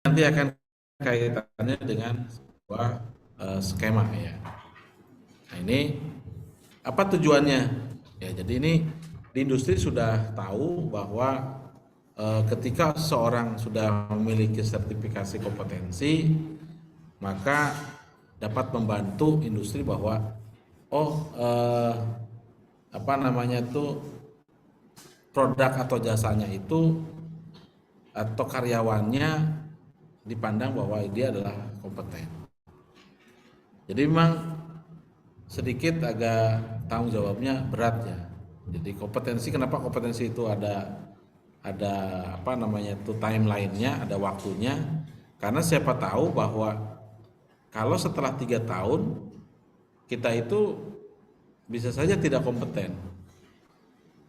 nanti akan kaitannya dengan sebuah skema ya. Nah ini apa tujuannya? Ya jadi ini di industri sudah tahu bahwa ketika seorang sudah memiliki sertifikasi kompetensi, maka dapat membantu industri bahwa apa namanya itu produk atau jasanya itu atau karyawannya dipandang bahwa dia adalah kompeten. Jadi memang sedikit agak tanggung jawabnya berat ya. Jadi kompetensi, kenapa kompetensi itu ada apa namanya itu timelinenya, ada waktunya, karena siapa tahu bahwa kalau setelah 3 tahun kita itu bisa saja tidak kompeten,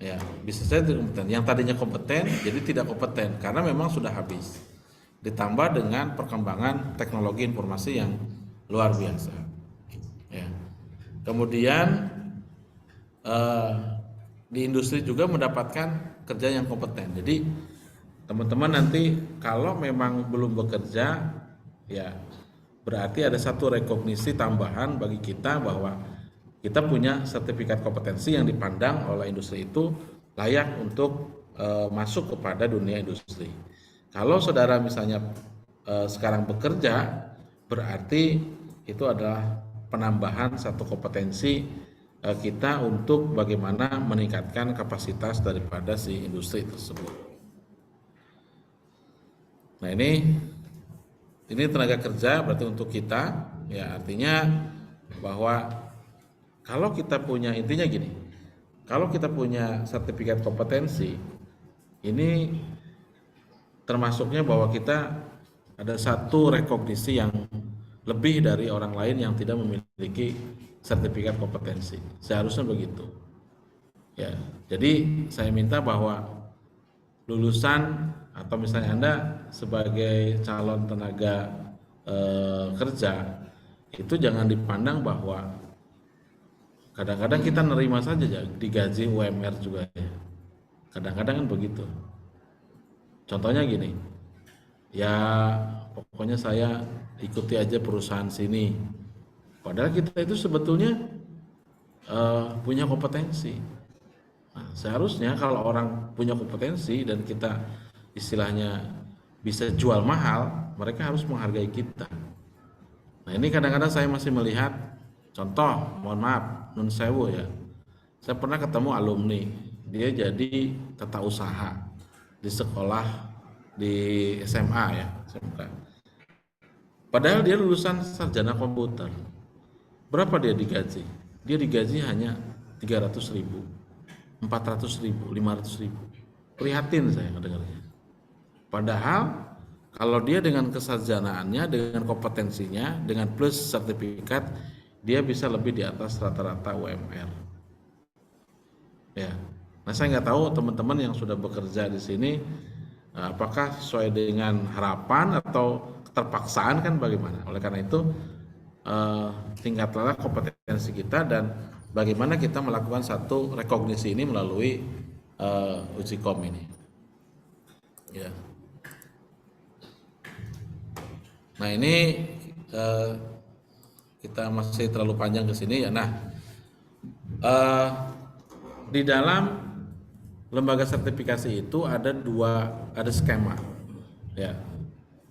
ya bisa saja tidak kompeten. Yang tadinya kompeten jadi tidak kompeten karena memang sudah habis. Ditambah dengan perkembangan teknologi informasi yang luar biasa. Ya. Kemudian eh, di industri juga mendapatkan kerja yang kompeten. Jadi teman-teman nanti kalau memang belum bekerja, ya berarti ada satu rekognisi tambahan bagi kita bahwa kita punya sertifikat kompetensi yang dipandang oleh industri itu layak untuk masuk kepada dunia industri. Kalau saudara misalnya sekarang bekerja, berarti itu adalah penambahan satu kompetensi kita untuk bagaimana meningkatkan kapasitas daripada si industri tersebut. Nah ini tenaga kerja berarti untuk kita, ya artinya bahwa kalau kita punya, intinya gini, kalau kita punya sertifikat kompetensi, ini termasuknya bahwa kita ada satu rekognisi yang lebih dari orang lain yang tidak memiliki sertifikat kompetensi. Seharusnya begitu. Ya, jadi saya minta bahwa lulusan atau misalnya Anda sebagai calon tenaga kerja itu jangan dipandang bahwa kadang-kadang kita nerima saja ya, digaji UMR juga ya. Kadang-kadang kan begitu. Contohnya gini, ya pokoknya saya ikuti aja perusahaan sini. Padahal kita itu sebetulnya punya kompetensi. Nah, seharusnya kalau orang punya kompetensi dan kita istilahnya bisa jual mahal, mereka harus menghargai kita. Nah ini kadang-kadang saya masih melihat contoh, mohon maaf, nun sewu ya. Saya pernah ketemu alumni, dia jadi tata usaha di sekolah di SMA ya, SMK. Padahal dia lulusan sarjana komputer. Berapa dia digaji? Dia digaji hanya 300.000, 400.000, 500.000. Prihatin saya mendengarnya. Padahal kalau dia dengan kesarjanaannya, dengan kompetensinya, dengan plus sertifikat, dia bisa lebih di atas rata-rata UMR. Ya, nah saya nggak tahu teman-teman yang sudah bekerja di sini, apakah sesuai dengan harapan atau keterpaksaan kan bagaimana. Oleh karena itu, tingkatlah kompetensi kita dan bagaimana kita melakukan satu rekognisi ini melalui uji kom ini. Ya. Nah ini kita masih terlalu panjang ke sini ya. Nah di dalam lembaga sertifikasi itu ada skema, ya.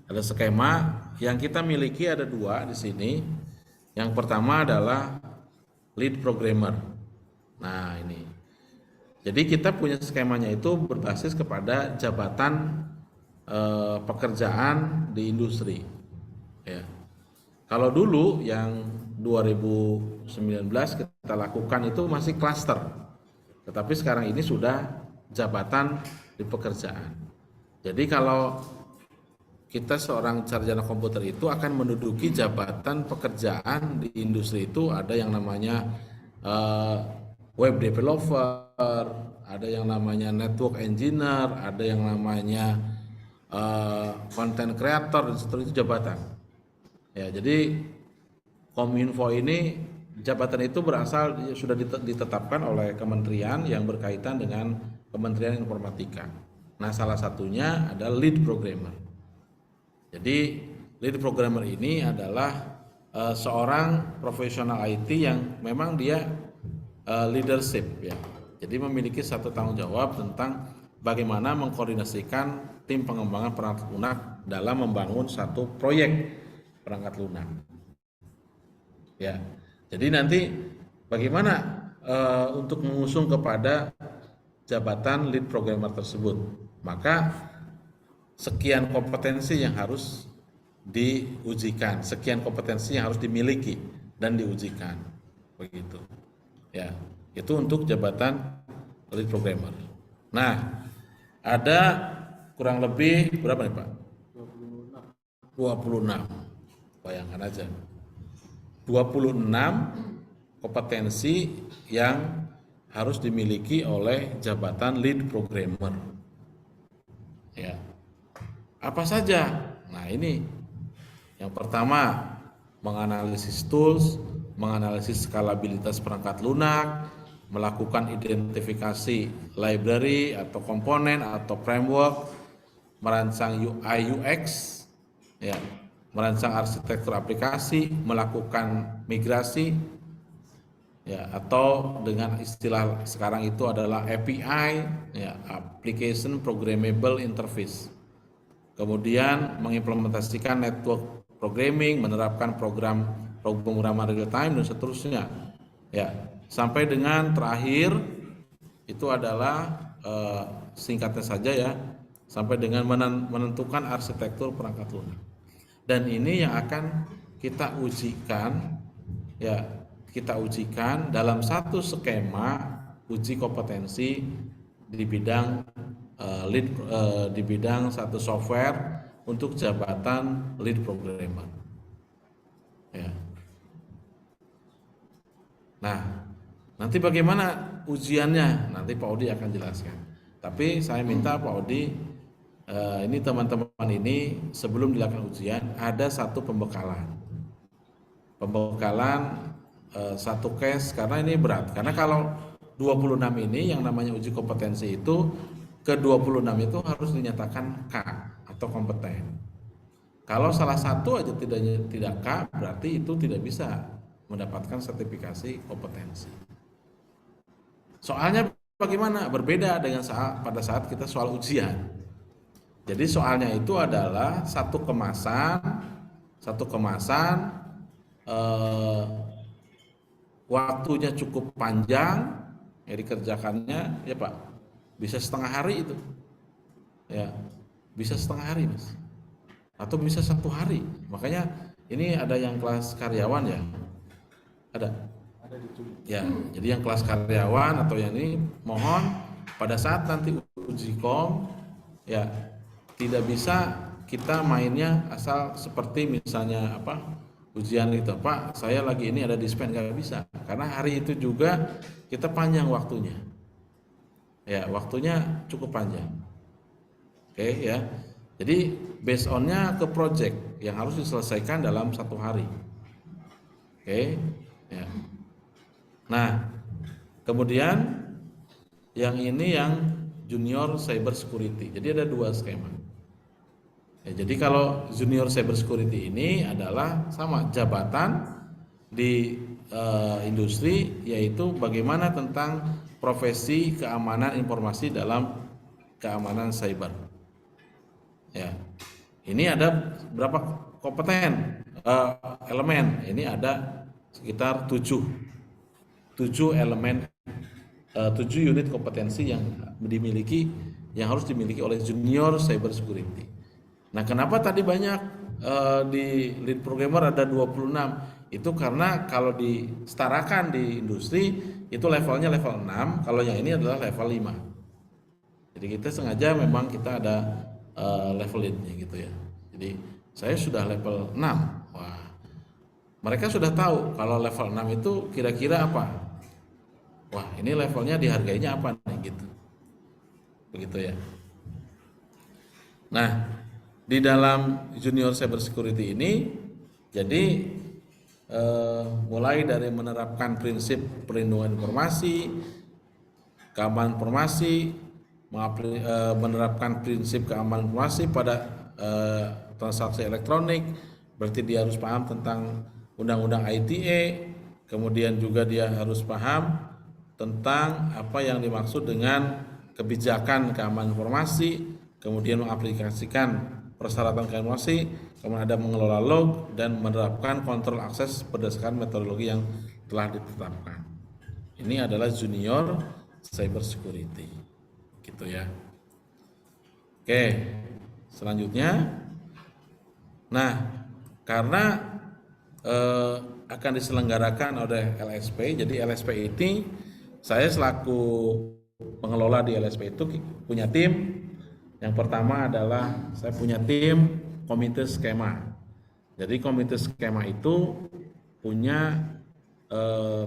Ada skema yang kita miliki ada dua di sini. Yang pertama adalah lead programmer. Nah ini, jadi kita punya skemanya itu berbasis kepada jabatan pekerjaan di industri. Ya. Kalau dulu yang 2019 kita lakukan itu masih klaster, tetapi sekarang ini sudah jabatan di pekerjaan. Jadi kalau kita seorang sarjana komputer itu akan menduduki jabatan pekerjaan di industri itu ada yang namanya web developer, ada yang namanya network engineer, ada yang namanya content creator dan seterusnya, itu jabatan. Ya, jadi Kominfo ini jabatan itu berasal sudah ditetapkan oleh kementerian yang berkaitan dengan Kementerian Informatika. Nah, salah satunya adalah lead programmer. Jadi lead programmer ini adalah seorang profesional IT yang memang dia leadership ya. Jadi memiliki satu tanggung jawab tentang bagaimana mengkoordinasikan tim pengembangan perangkat lunak dalam membangun satu proyek perangkat lunak. Ya. Jadi nanti bagaimana untuk mengusung kepada jabatan lead programmer tersebut. Maka sekian kompetensi yang harus diujikan, sekian kompetensi yang harus dimiliki dan diujikan. Begitu. Ya, itu untuk jabatan lead programmer. Nah, ada kurang lebih berapa nih Pak? 26. Bayangkan aja. 26 kompetensi yang harus dimiliki oleh jabatan lead programmer. Ya. Apa saja? Nah, ini yang pertama, menganalisis tools, menganalisis skalabilitas perangkat lunak, melakukan identifikasi library atau komponen atau framework, merancang UI UX, ya, merancang arsitektur aplikasi, melakukan migrasi, ya, atau dengan istilah sekarang itu adalah API, ya, Application Programmable Interface. Kemudian mengimplementasikan network programming, menerapkan program pemrograman real time dan seterusnya. Ya, sampai dengan terakhir itu adalah singkatnya saja ya, sampai dengan menentukan arsitektur perangkat lunak. Dan ini yang akan kita ujikan ya, kita ujikan dalam satu skema uji kompetensi di bidang di bidang satu software untuk jabatan lead programmer. Ya. Nah, nanti bagaimana ujiannya? Nanti Pak Odi akan jelaskan. Tapi saya minta Pak Odi, ini teman-teman ini sebelum dilakukan ujian ada satu pembekalan. Pembekalan satu case karena ini berat. Karena kalau 26 ini yang namanya uji kompetensi itu ke-26 itu harus dinyatakan K atau kompeten. Kalau salah satu aja tidak K, berarti itu tidak bisa mendapatkan sertifikasi kompetensi. Soalnya bagaimana? Berbeda dengan pada saat kita soal ujian. Jadi soalnya itu adalah satu kemasan waktunya cukup panjang ya dikerjakannya ya Pak. Bisa setengah hari itu, ya bisa setengah hari Mas, atau bisa 1 hari. Makanya ini ada yang kelas karyawan ya, ada ya. Jadi yang kelas karyawan atau yang ini mohon pada saat nanti uji kom ya tidak bisa kita mainnya asal seperti misalnya apa ujian itu Pak saya lagi ini ada dispen, nggak bisa karena hari itu juga kita panjang waktunya. Ya, waktunya cukup panjang. Oke ya. Jadi based on-nya ke project yang harus diselesaikan dalam 1 hari. Oke ya. Nah, kemudian yang ini yang junior cyber security. Jadi ada 2 skema. Ya, jadi kalau junior cyber security ini adalah sama jabatan di industri, yaitu bagaimana tentang profesi keamanan informasi dalam keamanan cyber. Ya, ini ada berapa kompeten elemen? Ini ada sekitar 7 elemen, 7 unit kompetensi yang harus dimiliki oleh junior cyber security. Nah, kenapa tadi banyak di lead programmer ada 26? Itu karena kalau disetarakan di industri itu levelnya level 6, kalau yang ini adalah level 5. Jadi kita sengaja memang kita ada levelnya gitu ya. Jadi saya sudah level 6. Wah. Mereka sudah tahu kalau level 6 itu kira-kira apa. Wah, ini levelnya dihargainya apa nih gitu. Begitu ya. Nah, di dalam junior cyber security ini jadi mulai dari menerapkan prinsip perlindungan informasi, keamanan informasi, menerapkan prinsip keamanan informasi pada transaksi elektronik, berarti dia harus paham tentang undang-undang ITE, kemudian juga dia harus paham tentang apa yang dimaksud dengan kebijakan keamanan informasi, kemudian mengaplikasikan persyaratan keamanan informasi, kemudian ada mengelola log dan menerapkan kontrol akses berdasarkan metodologi yang telah ditetapkan. Ini adalah junior cyber security, gitu ya. Oke, selanjutnya, nah karena akan diselenggarakan oleh LSP, jadi LSP ini saya selaku pengelola di LSP itu punya tim. Yang pertama adalah saya punya tim komite skema. Jadi komite skema itu punya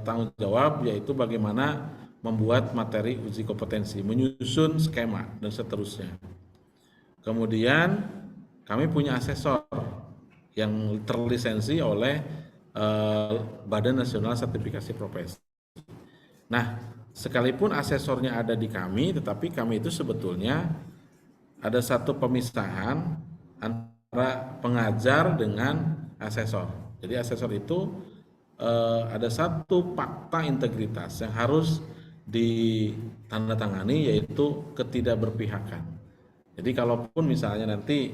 tanggung jawab, yaitu bagaimana membuat materi uji kompetensi, menyusun skema dan seterusnya. Kemudian kami punya asesor yang terlisensi oleh Badan Nasional Sertifikasi Profesi. Nah, sekalipun asesornya ada di kami, tetapi kami itu sebetulnya ada satu pemisahan antara pengajar dengan asesor. Jadi asesor itu ada satu fakta integritas yang harus ditandatangani, yaitu ketidakberpihakan. Jadi kalaupun misalnya nanti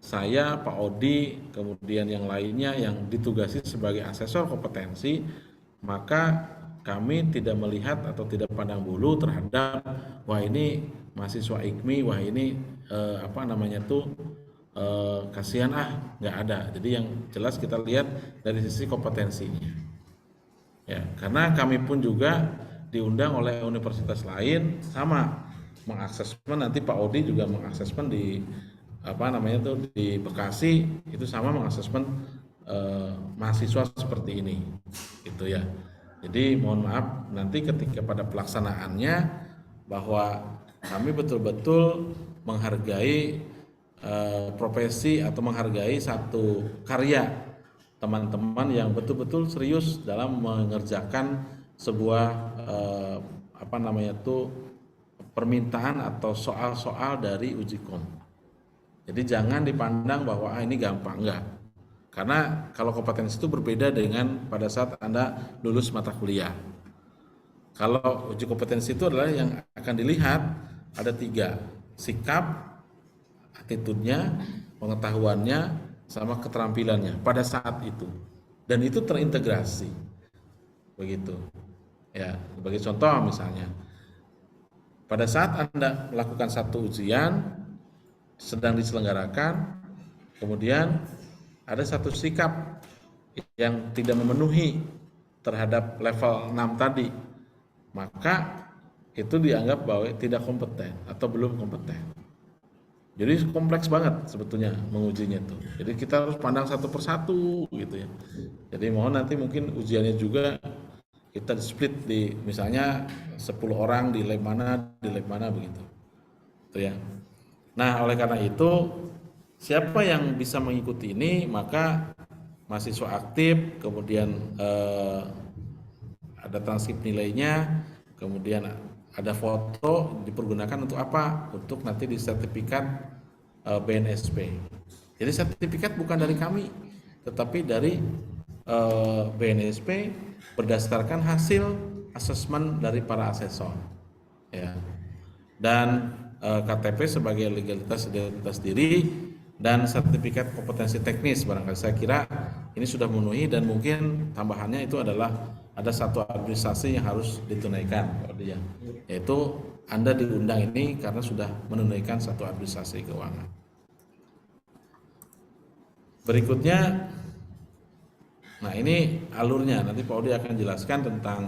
saya, Pak Odi, kemudian yang lainnya yang ditugasi sebagai asesor kompetensi, maka kami tidak melihat atau tidak pandang bulu terhadap wah ini mahasiswa IKMI, wah ini kasihan nggak ada. Jadi yang jelas kita lihat dari sisi kompetensinya. Ya, karena kami pun juga diundang oleh universitas lain sama mengaksesmen, nanti Pak Odi juga mengaksesmen di di Bekasi, itu sama mengaksesmen mahasiswa seperti ini, gitu ya. Jadi mohon maaf nanti ketika pada pelaksanaannya bahwa kami betul-betul menghargai profesi atau menghargai satu karya teman-teman yang betul-betul serius dalam mengerjakan sebuah permintaan atau soal-soal dari uji kom. Jadi jangan dipandang bahwa ini gampang, enggak. Karena kalau kompetensi itu berbeda dengan pada saat Anda lulus mata kuliah. Kalau uji kompetensi itu adalah yang akan dilihat ada 3, sikap, attitude-nya, pengetahuannya, sama keterampilannya pada saat itu, dan itu terintegrasi begitu ya. Sebagai contoh misalnya, pada saat Anda melakukan satu ujian sedang diselenggarakan, kemudian ada satu sikap yang tidak memenuhi terhadap level 6 tadi, maka itu dianggap bahwa tidak kompeten atau belum kompeten. Jadi kompleks banget sebetulnya mengujinya tuh. Jadi kita harus pandang satu persatu gitu ya. Jadi mohon nanti mungkin ujiannya juga kita split di misalnya 10 orang di lab mana begitu. Itu ya. Nah, oleh karena itu siapa yang bisa mengikuti ini, maka mahasiswa aktif, kemudian ada transkrip nilainya, kemudian ada foto, dipergunakan untuk apa? Untuk nanti di sertifikat BNSP. Jadi sertifikat bukan dari kami, tetapi dari BNSP berdasarkan hasil asesmen dari para asesor. Ya. Dan KTP sebagai legalitas identitas diri dan sertifikat kompetensi teknis, barangkali saya kira ini sudah memenuhi, dan mungkin tambahannya itu adalah ada satu administrasi yang harus ditunaikan, yaitu Anda diundang ini karena sudah menunaikan satu administrasi keuangan. Berikutnya, nah ini alurnya, nanti Pak Odi akan jelaskan tentang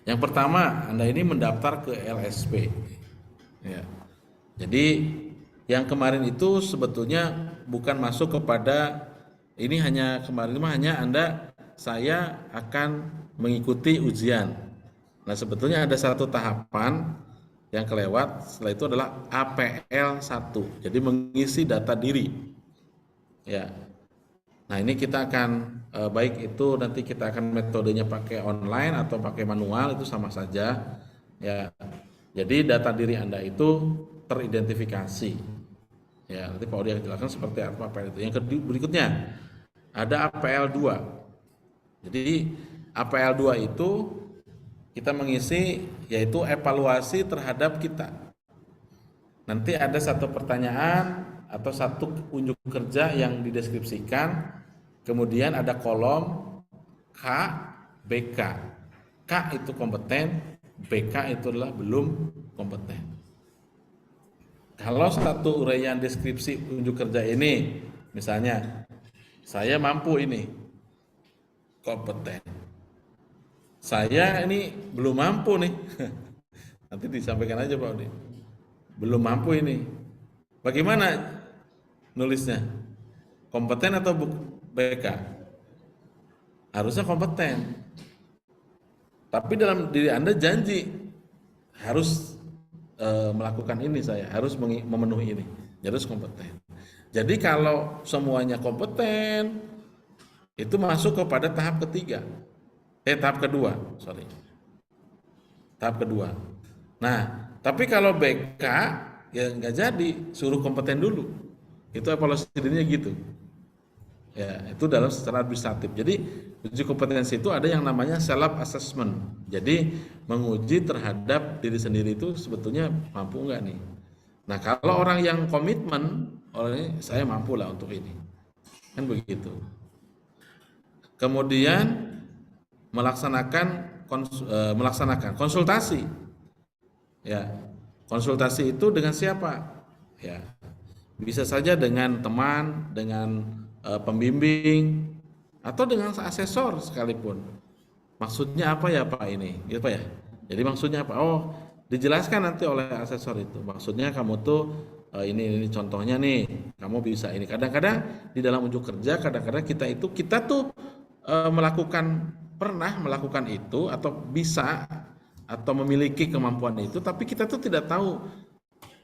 yang pertama, Anda ini mendaftar ke LSP. Ya. Jadi yang kemarin itu sebetulnya bukan masuk kepada ini, hanya kemarin hanya saya akan mengikuti ujian. Nah, sebetulnya ada satu tahapan yang kelewat, setelah itu adalah APL 1. Jadi mengisi data diri. Ya. Nah, ini kita akan baik itu nanti kita akan metodenya pakai online atau pakai manual, itu sama saja. Ya. Jadi data diri Anda itu teridentifikasi. Ya, nanti Pak Odi akan jelaskan seperti apa APL itu. Yang berikutnya ada APL 2. Jadi APL 2 itu kita mengisi yaitu evaluasi terhadap kita. Nanti ada satu pertanyaan atau satu unjuk kerja yang dideskripsikan, kemudian ada kolom K, BK. K itu kompeten, BK itu adalah belum kompeten. Kalau satu uraian deskripsi unjuk kerja ini, misalnya saya mampu ini, kompeten. Saya ini belum mampu nih. Nanti disampaikan aja Pak Odi. Belum mampu ini. Bagaimana nulisnya? Kompeten atau BK? Harusnya kompeten. Tapi dalam diri Anda janji harus melakukan ini, saya harus memenuhi ini. Harus kompeten. Jadi kalau semuanya kompeten, itu masuk kepada tahap ketiga. Tahap kedua, sorry. Tahap kedua. Nah, tapi kalau BK ya nggak jadi, suruh kompeten dulu. Itu evaluasi dirinya gitu. Ya, itu dalam secara administratif. Jadi uji kompetensi itu ada yang namanya self assessment. Jadi menguji terhadap diri sendiri itu sebetulnya mampu nggak nih. Nah, kalau orang yang komitmen, orang saya mampu lah untuk ini, kan begitu. Kemudian melaksanakan konsultasi. Ya, konsultasi itu dengan siapa? Ya, bisa saja dengan teman, dengan pembimbing, atau dengan asesor sekalipun. Maksudnya apa ya Pak ini? Gitu Pak ya. Jadi maksudnya apa? Oh, dijelaskan nanti oleh asesor itu. Maksudnya kamu tuh ini contohnya nih, kamu bisa ini. Kadang-kadang di dalam unjuk kerja, kadang-kadang kita tuh pernah melakukan itu atau bisa atau memiliki kemampuan itu, tapi kita tuh tidak tahu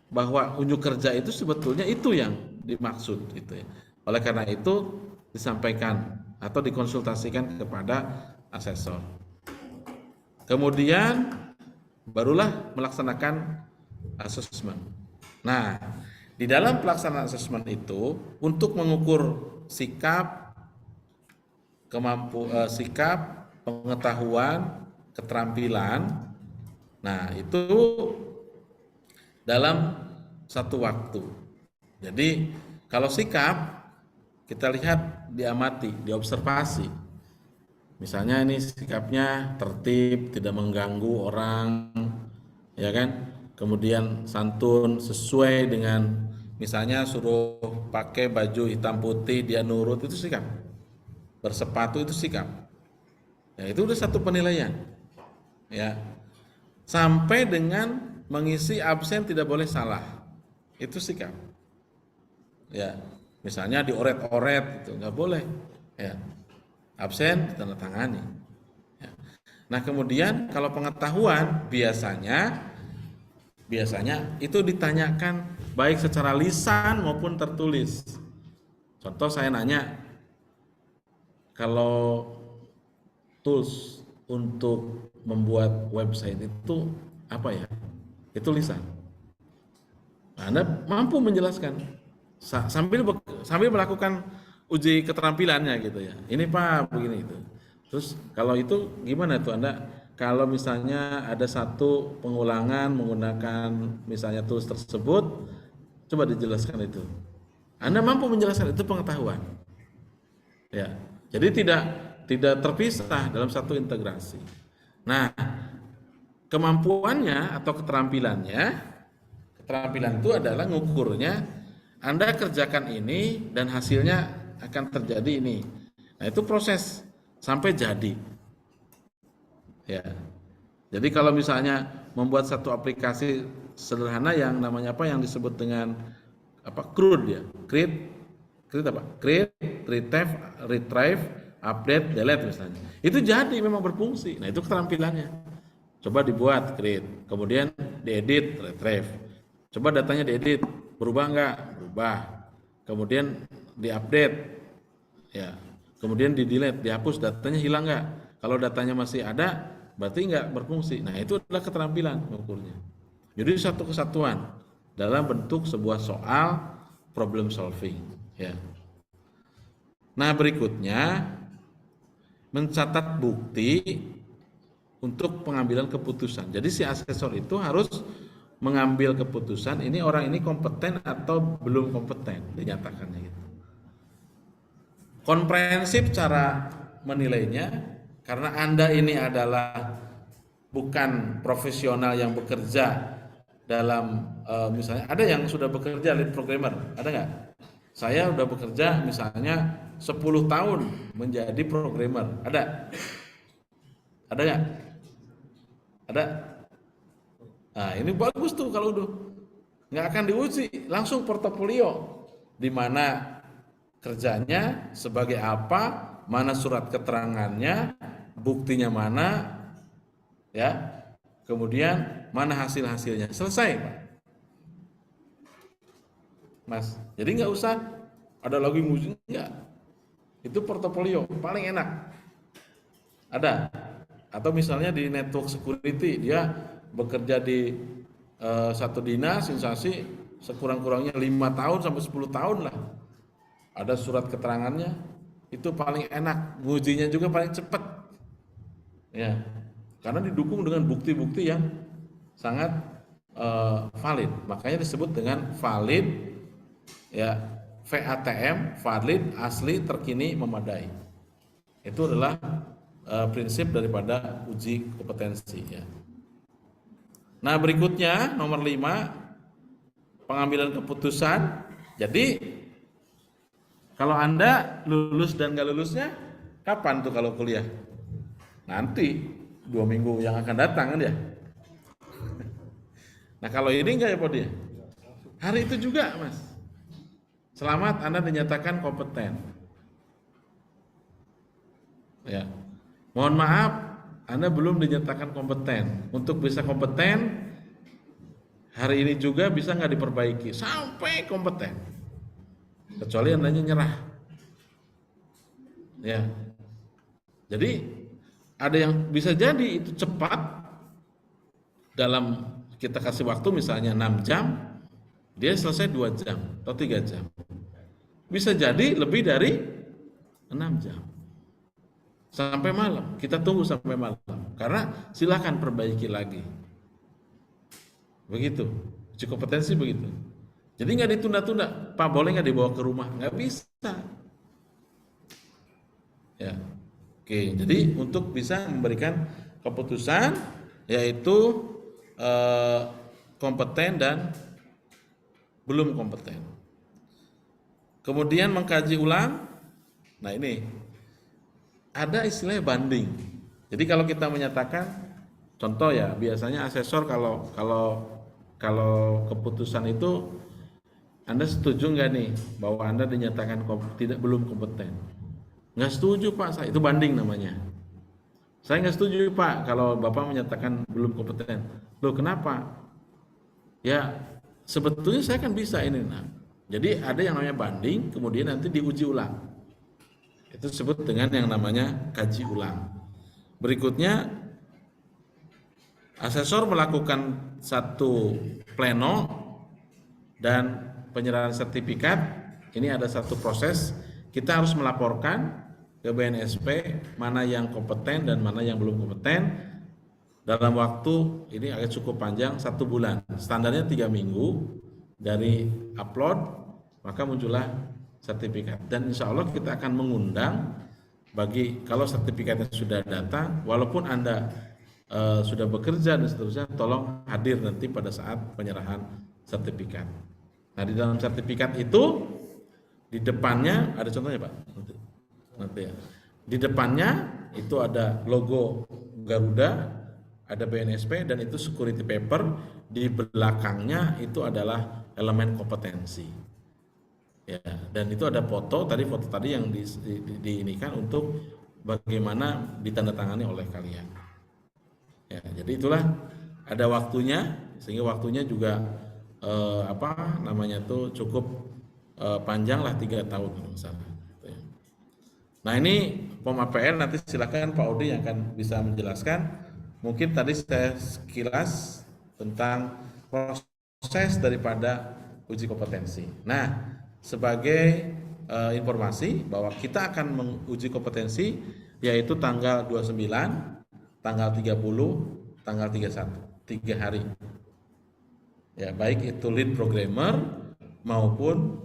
bahwa unjuk kerja itu sebetulnya itu yang dimaksud gitu ya. Oleh karena itu disampaikan atau dikonsultasikan kepada asesor. Kemudian barulah melaksanakan asesmen. Nah, di dalam pelaksanaan asesmen itu untuk mengukur sikap, sikap, pengetahuan, keterampilan. Nah, itu dalam satu waktu. Jadi kalau sikap kita lihat, diamati, diobservasi. Misalnya ini sikapnya tertib, tidak mengganggu orang, ya kan? Kemudian santun, sesuai dengan misalnya suruh pakai baju hitam putih dia nurut, itu sikap. Bersepatu itu sikap. Ya, itu udah satu penilaian. Ya. Sampai dengan mengisi absen tidak boleh salah. Itu sikap. Ya, misalnya dioret-oret itu nggak boleh. Ya. Absen ditandatangani. Ya. Nah, kemudian kalau pengetahuan biasanya itu ditanyakan baik secara lisan maupun tertulis. Contoh saya nanya, kalau tools untuk membuat website itu apa ya? Itu lisan. Nah, Anda mampu menjelaskan sambil melakukan uji keterampilannya gitu ya. Ini Pak begini itu. Terus kalau itu gimana tuh Anda? Kalau misalnya ada satu pengulangan menggunakan misalnya tools tersebut, coba dijelaskan itu. Anda mampu menjelaskan, itu pengetahuan. Ya. Jadi tidak terpisah dalam satu integrasi. Nah, kemampuannya atau keterampilan itu adalah ngukurnya Anda kerjakan ini dan hasilnya akan terjadi ini. Nah, itu proses sampai jadi. Ya. Jadi kalau misalnya membuat satu aplikasi sederhana yang namanya apa yang disebut dengan CRUD ya. Create, retrieve, update, delete misalnya. Itu jadi memang berfungsi. Nah, itu keterampilannya. Coba dibuat create, kemudian diedit, retrieve. Coba datanya diedit, berubah enggak? Berubah. Kemudian diupdate. Ya. Kemudian di-delete, dihapus, datanya hilang enggak? Kalau datanya masih ada, berarti enggak berfungsi. Nah, itu adalah keterampilan mengukurnya. Jadi satu kesatuan dalam bentuk sebuah soal problem solving. Ya. Nah berikutnya mencatat bukti untuk pengambilan keputusan. Jadi si asesor itu harus mengambil keputusan ini orang ini kompeten atau belum kompeten, dinyatakannya gitu. Komprehensif cara menilainya karena Anda ini adalah bukan profesional yang bekerja dalam misalnya ada yang sudah bekerja lead programmer, ada nggak? Saya udah bekerja misalnya 10 tahun menjadi programmer, ada? Ada nggak? Ada? Nah ini bagus tuh kalau udah nggak akan diuji, langsung portofolio di mana kerjanya sebagai apa, mana surat keterangannya, buktinya mana, ya, kemudian mana hasil-hasilnya, selesai Pak. Mas, jadi nggak usah ada lagi musim, nggak, itu portofolio paling enak. Ada, atau misalnya di network security dia bekerja di satu dinas instansi sekurang-kurangnya 5 tahun sampai 10 tahun lah, ada surat keterangannya, itu paling enak, ngujinya juga paling cepat, ya, karena didukung dengan bukti-bukti yang sangat valid, makanya disebut dengan valid, ya, VATM, valid, asli, terkini, memadai. Itu adalah prinsip daripada uji kompetensi, ya. Nah berikutnya nomor 5, pengambilan keputusan. Jadi kalau Anda lulus dan nggak lulusnya kapan tuh kalau kuliah? Nanti 2 minggu yang akan datang kan ya. Nah kalau ini enggak ya Pak dia? Hari itu juga Mas. Selamat Anda dinyatakan kompeten. Ya. Mohon maaf Anda belum dinyatakan kompeten. Untuk bisa kompeten hari ini juga bisa nggak diperbaiki sampai kompeten. Kecuali Anda nyerah. Ya. Jadi ada yang bisa jadi itu cepat, dalam kita kasih waktu misalnya 6 jam, dia selesai 2 jam atau 3 jam. Bisa jadi lebih dari 6 jam. Sampai malam, kita tunggu sampai malam. Karena silakan perbaiki lagi. Begitu, uji kompetensi begitu. Jadi nggak ditunda-tunda, Pak boleh nggak dibawa ke rumah? Nggak bisa. Ya, oke. Jadi untuk bisa memberikan keputusan yaitu kompeten dan belum kompeten. Kemudian mengkaji ulang. Nah ini ada istilah banding. Jadi kalau kita menyatakan, contoh ya, biasanya asesor kalau keputusan itu Anda setuju nggak nih bahwa Anda dinyatakan belum kompeten? Nggak setuju Pak, itu banding namanya. Saya nggak setuju Pak kalau Bapak menyatakan belum kompeten. Loh kenapa? Ya sebetulnya saya kan bisa ini. Nah, jadi ada yang namanya banding, kemudian nanti diuji ulang. Itu disebut dengan yang namanya kaji ulang. Berikutnya asesor melakukan satu pleno dan penyerahan sertifikat. Ini ada satu proses, kita harus melaporkan ke BNSP mana yang kompeten dan mana yang belum kompeten dalam waktu ini agak cukup panjang, 1 bulan. Standarnya 3 minggu dari upload, maka muncullah sertifikat. Dan insya Allah kita akan mengundang bagi kalau sertifikatnya sudah datang, walaupun Anda sudah bekerja dan seterusnya, tolong hadir nanti pada saat penyerahan sertifikat. Nah di dalam sertifikat itu di depannya ada contohnya Pak. Nanti ya. Di depannya itu ada logo Garuda, ada BNSP dan itu security paper. Di belakangnya itu adalah elemen kompetensi. Ya, dan itu ada foto tadi yang diinikan untuk bagaimana ditandatangani oleh kalian. Ya, jadi itulah ada waktunya, sehingga waktunya juga cukup panjang lah, 3 tahun misalnya. Nah ini POM APR, nanti silakan Pak Odi yang akan bisa menjelaskan. Mungkin tadi saya sekilas tentang proses daripada uji kompetensi. Nah sebagai informasi bahwa kita akan menguji kompetensi yaitu tanggal 29, tanggal 30, tanggal 31, 3 hari. Ya, baik itu lead programmer maupun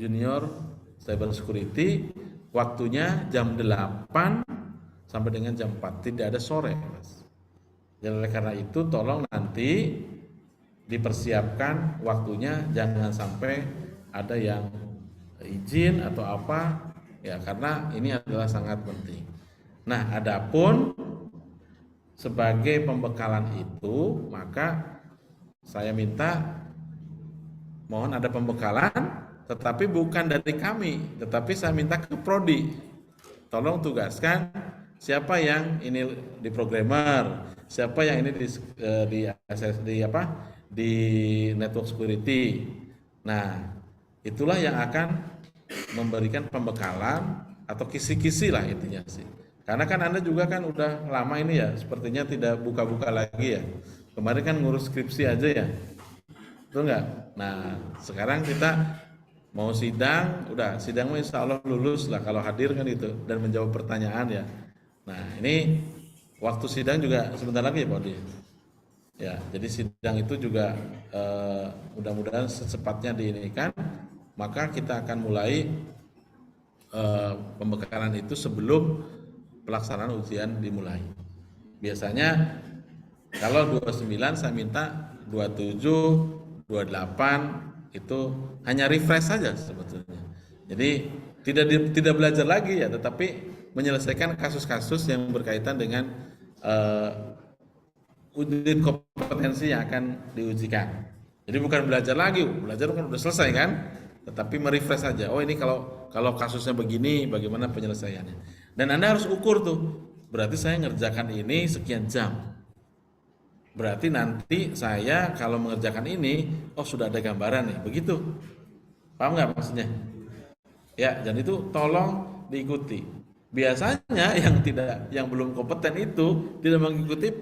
junior cyber security, waktunya jam 8 sampai dengan jam 4, tidak ada sore, Mas. Dan oleh karena itu tolong nanti dipersiapkan waktunya, jangan sampai ada yang izin atau apa ya, karena ini adalah sangat penting. Nah, adapun sebagai pembekalan itu, maka saya minta mohon ada pembekalan, tetapi bukan dari kami, tetapi saya minta ke prodi. Tolong tugaskan siapa yang ini di programmer, siapa yang ini di network security. Nah, itulah yang akan memberikan pembekalan atau kisi-kisi lah intinya sih. Karena kan Anda juga kan udah lama ini ya, sepertinya tidak buka-buka lagi ya. Kemarin kan ngurus skripsi aja ya. Betul nggak? Nah, sekarang kita mau sidang, udah sidang insya Allah lulus lah kalau hadir kan itu dan menjawab pertanyaan ya. Nah, ini waktu sidang juga sebentar lagi ya Pak Odi. Ya, jadi sidang itu juga mudah-mudahan secepatnya diinikan, maka kita akan mulai pembekalan itu sebelum pelaksanaan ujian dimulai. Biasanya kalau 29 saya minta 27, 28 itu hanya refresh saja sebetulnya. Jadi tidak belajar lagi ya, tetapi menyelesaikan kasus-kasus yang berkaitan dengan uji kompetensi yang akan diujikan. Jadi bukan belajar lagi, belajar kan udah selesai kan, tetapi merefresh saja. Oh ini kalau kasusnya begini, bagaimana penyelesaiannya? Dan Anda harus ukur tuh. Berarti saya ngerjakan ini sekian jam. Berarti nanti saya kalau mengerjakan ini, oh sudah ada gambaran nih, begitu. Paham nggak maksudnya? Ya, dan itu tolong diikuti. Biasanya yang belum kompeten itu tidak mengikuti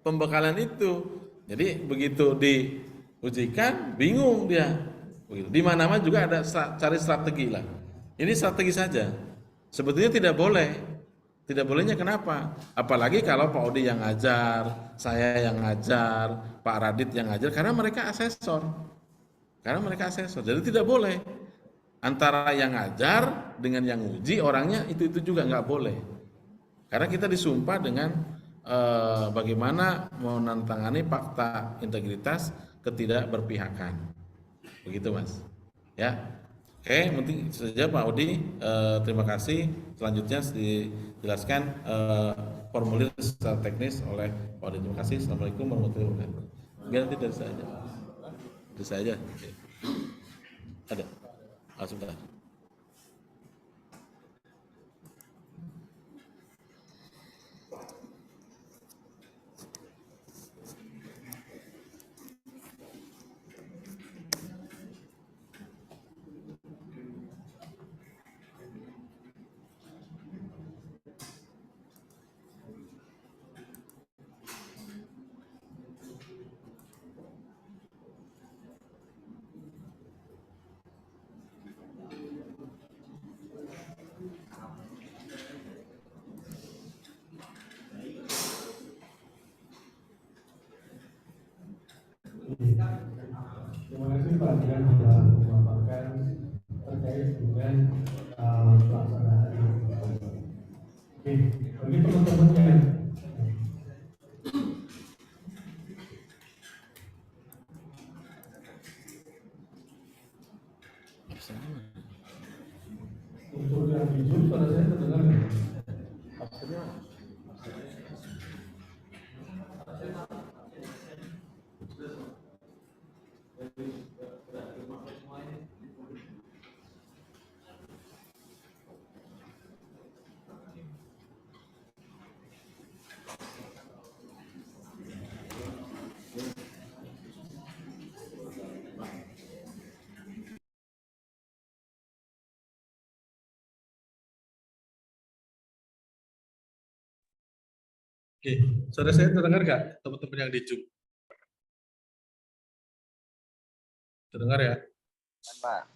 pembekalan itu. Jadi begitu diujikan, bingung dia. Begitu. Di mana-mana juga ada cari strategi lah. Ini strategi saja. Sebetulnya tidak boleh. Tidak bolehnya kenapa? Apalagi kalau Pak Odi yang ngajar, saya yang ngajar, Pak Radit yang ngajar, karena mereka asesor. Karena mereka asesor. Jadi tidak boleh. Antara yang ngajar dengan yang uji, orangnya itu juga nggak boleh. Karena kita disumpah dengan bagaimana menantangani fakta integritas ketidakberpihakan. Begitu Mas. Ya. Oke, mungkin saja Pak Odi. Terima kasih. Selanjutnya dijelaskan formulir secara teknis oleh Pak Odi. Terima kasih. Assalamualaikum warahmatullahi wabarakatuh. Biar nanti dari saya aja. Dari saya aja. Oke. Ada. Sebentar. Terima kasih Pak Dian telah memaparkan terkait dengan pelaksanaan ini. Oke, bagi teman-teman yang untuk yang di Zoom, suara saya terdengar nggak? Oke, suara saya terdengar nggak teman-teman yang di Zoom? Terdengar ya? Pak.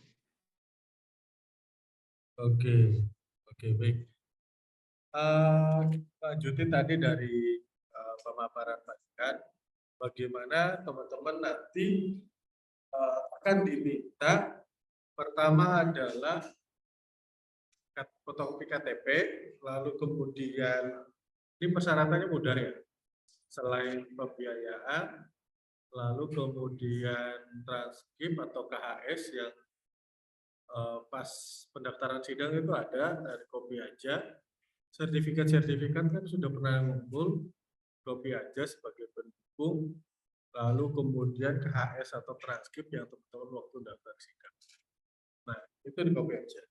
Oke, oke baik. Lanjutin tadi dari pemaparan Pak Dian, bagaimana teman-teman nanti akan diminta pertama adalah fotokopi KTP, lalu kemudian ini persyaratannya mudah ya, selain pembiayaan, lalu kemudian transkrip atau KHS yang pas pendaftaran sidang itu ada dari kopi aja, sertifikat-sertifikat kan sudah pernah ngumpul, kopi aja sebagai pendukung, lalu kemudian KHS atau transkrip yang teman-teman waktu daftar sidang. Nah, itu di kopi aja.